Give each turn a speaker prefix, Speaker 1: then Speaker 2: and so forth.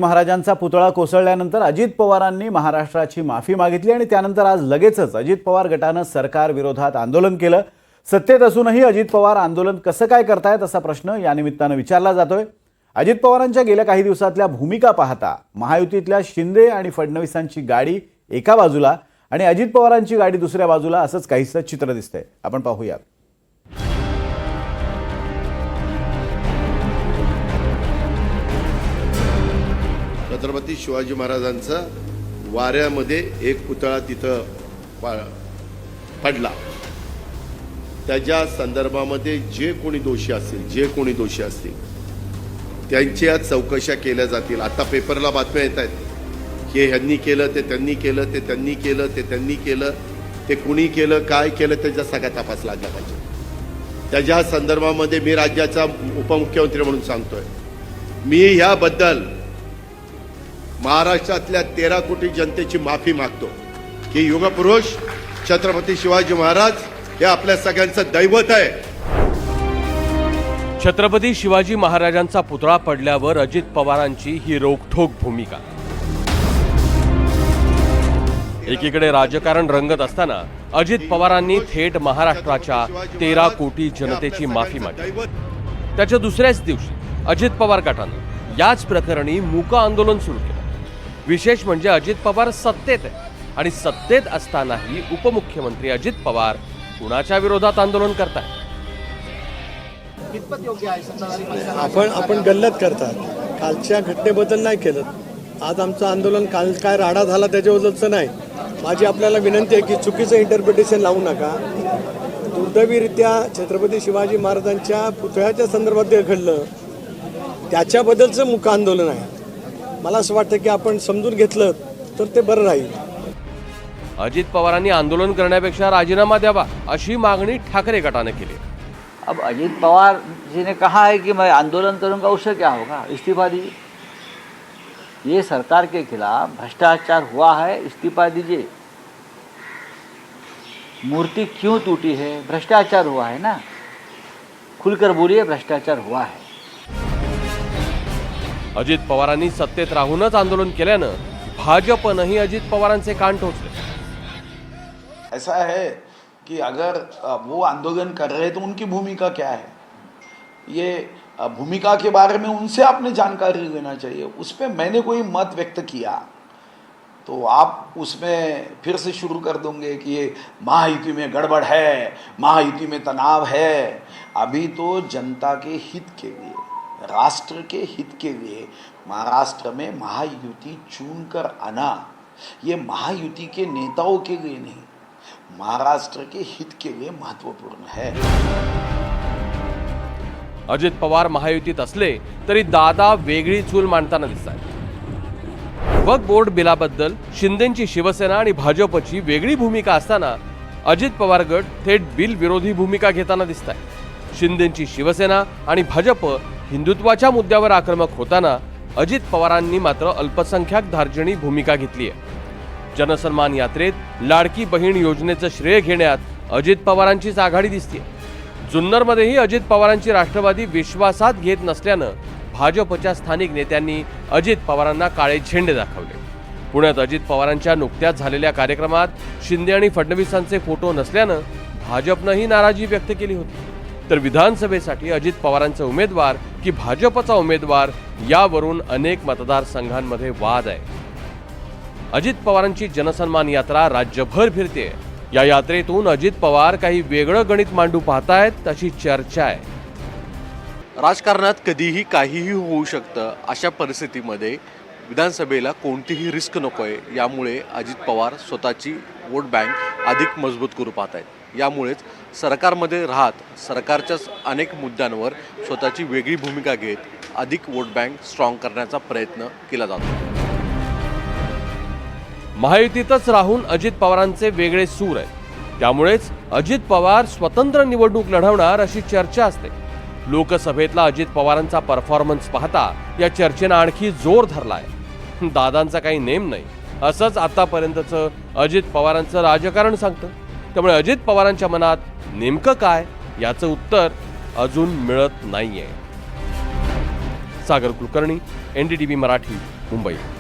Speaker 1: महाराजांचा पुतळा कोसळल्यानंतर अजित पवारांनी महाराष्ट्राची माफी मागितली आणि त्यानंतर आज लगेचच अजित पवार गटानं सरकार विरोधात आंदोलन केलं। सत्तेत असूनही अजित पवार आंदोलन कसं काय करतायत असा प्रश्न या निमित्तानं विचारला जातोय। अजित पवारांच्या गेल्या काही दिवसातल्या भूमिका पाहता महायुतीतल्या शिंदे आणि फडणवीसांची गाडी एका बाजूला आणि अजित पवारांची गाडी दुसऱ्या बाजूला असंच काहीसं चित्र दिसतंय। आपण पाहूया।
Speaker 2: छत्रपती शिवाजी महाराजांचा वाऱ्यामध्ये एक पुतळा तिथं पडला। त्याच्या संदर्भामध्ये जे कोणी दोषी असतील त्यांच्या चौकशा केल्या जातील। आता पेपरला बातम्या येत आहेत की ह्यांनी केलं ते त्यांनी केलं ते त्यांनी केलं ते त्यांनी केलं ते कुणी केलं काय केलं त्याचा सगळा तपास लागला पाहिजे। त्याच्या संदर्भामध्ये मी राज्याचा उपमुख्यमंत्री म्हणून सांगतोय, मी ह्याबद्दल महाराष्ट्रातल्या 13 कोटी जनतेची माफी मागतो की युगपुरुष छत्रपती शिवाजी महाराज हे आपल्या सगळ्यांचं दैवत आहे।
Speaker 3: छत्रपती शिवाजी महाराजांचा पुतळा पडल्यावर अजित पवारांची ही रोखठोक भूमिका। एकीकडे राजकारण रंगत असताना अजित पवारांनी थेट महाराष्ट्राच्या 13 कोटी जनतेची माफी मागितली। त्याच्या दुसऱ्याच दिवशी अजित पवार गटानं याच प्रकरणी मूक आंदोलन सुरू केलं। विशेष म्हणजे अजित पवार सत्तेत आहे आणि सत्तेत असतानाही उपमुख्यमंत्री अजित पवार कुणाच्या विरोधात आंदोलन करतात।
Speaker 4: आपण गल्लत करतात। कालच्या घटनेबद्दल नाही केलं। आज आमचं आंदोलन काल काय राडा झाला त्याच्याबद्दलचं नाही। माझी आपल्याला विनंती आहे की चुकीचं इंटरप्रिटेशन लावू नका। दुर्दैवीरित्या छत्रपती शिवाजी महाराजांच्या पुतळ्याच्या संदर्भात जे घडलं त्याच्याबद्दलचं मूक आंदोलन आहे। मला असं वाटतं की आपण समजून घेतलं तर ते बरं राहील।
Speaker 3: अजित पवारांनी आंदोलन करण्यापेक्षा राजीनामा द्यावा अशी मागणी ठाकरे गटाने केली।
Speaker 5: अब अजित पवार जी ने कहा है कि मैं आंदोलन करूंगा, उससे क्या होगा? इस्तीफा दीजिए। ये सरकार के खिलाफ भ्रष्टाचार हुआ है, इस्तीफा दीजिए। मूर्ति क्यों टूटी है? भ्रष्टाचार हुआ है ना, खुलकर बोलिए भ्रष्टाचार हुआ है।
Speaker 3: अजित पवारांनी सत्तेत राहूनच आंदोलन केल्यानं भाजपनंही अजित पवारांचे कान टोचले।
Speaker 6: ऐसा है कि अगर वो आंदोलन कर रहे तो उनकी भूमिका क्या है, ये भूमिका के बारे में उनसे आपने जानकारी लेना चाहिए। उस पर मैंने कोई मत व्यक्त किया तो आप उसमें फिर से शुरू कर दोगे कि ये महायुति में गड़बड़ है, महायुति में तनाव है। अभी तो जनता के हित के लिए, राष्ट्र के हित के लिए महाराष्ट्र में महायुति चुनकर आना, ये महायुति के नेताओं के लिए नहीं, महाराष्ट्र के हित के लिए महत्वपूर्ण है।
Speaker 3: अजित पवार महायुतीत असले तरी दादा वेगळी चूल मांडताना दिसतात। वक्फ बोर्ड बिलाबद्दल शिंदेंची शिवसेना आणि भाजपची वेगळी भूमिका असताना अजित पवार गट थेट बिल विरोधी भूमिका घेताना दिसतात। शिंदेंची शिवसेना आणि भाजप हिंदुत्वाच्या मुद्द्यावर आक्रमक होताना अजित पवारांनी मात्र अल्पसंख्याक धार्जिणी भूमिका घेतली आहे। जनसन्मान यात्रेत लाडकी बहीण योजनेचं श्रेय घेण्यात अजित पवारांचीच आघाडी दिसते। जुन्नरमध्येही अजित पवारांची राष्ट्रवादी विश्वासात घेत नसल्यानं भाजपच्या स्थानिक नेत्यांनी अजित पवारांना काळे झेंडे दाखवले। पुण्यात अजित पवारांच्या नुकत्याच झालेल्या कार्यक्रमात शिंदे आणि फडणवीसांचे फोटो नसल्यानं भाजपनंही नाराजी व्यक्त केली होती। तर विधानसभेसाठी अजित पवारांचे उमेदवार की भाजपचा उमेदवार यावरून अनेक मतदारसंघांमध्ये वाद आहे। अजित पवारांची जनसन्मान यात्रा राज्यभर फिरते। या यात्रेतून अजित पवार काही वेगळं गणित मांडू पाहतायत अशी चर्चा आहे।
Speaker 7: राजकारणात कधीही काहीही होऊ शकतं। अशा परिस्थितीमध्ये विधानसभेला कोणतीही रिस्क नकोय, यामुळे अजित पवार स्वतःची वोट बँक अधिक मजबूत करू पाहत आहेत। यामुळेच सरकारमध्ये राहत सरकारच्याच अनेक मुद्द्यांवर स्वतःची वेगळी भूमिका घेत अधिक वोट बँक स्ट्रॉंग करण्याचा प्रयत्न केला जातो।
Speaker 3: महायुतीतच राहून अजित पवारांचे वेगळे सूर आहेत। त्यामुळेच अजित पवार स्वतंत्र निवडणूक लढवणार अशी चर्चा असते। लोकसभेतला अजित पवारांचा परफॉर्मन्स पाहता या चर्चेनं आणखी जोर धरलाय। दादांचा काही नेम नाही असंच आतापर्यंतचं अजित पवारांचं राजकारण सांगतं। त्यामुळे अजित पवारांच्या मनात नेमकं काय याचं उत्तर अजून मिळत नाहीये। सागर कुलकर्णी, NDTV मराठी, मुंबई.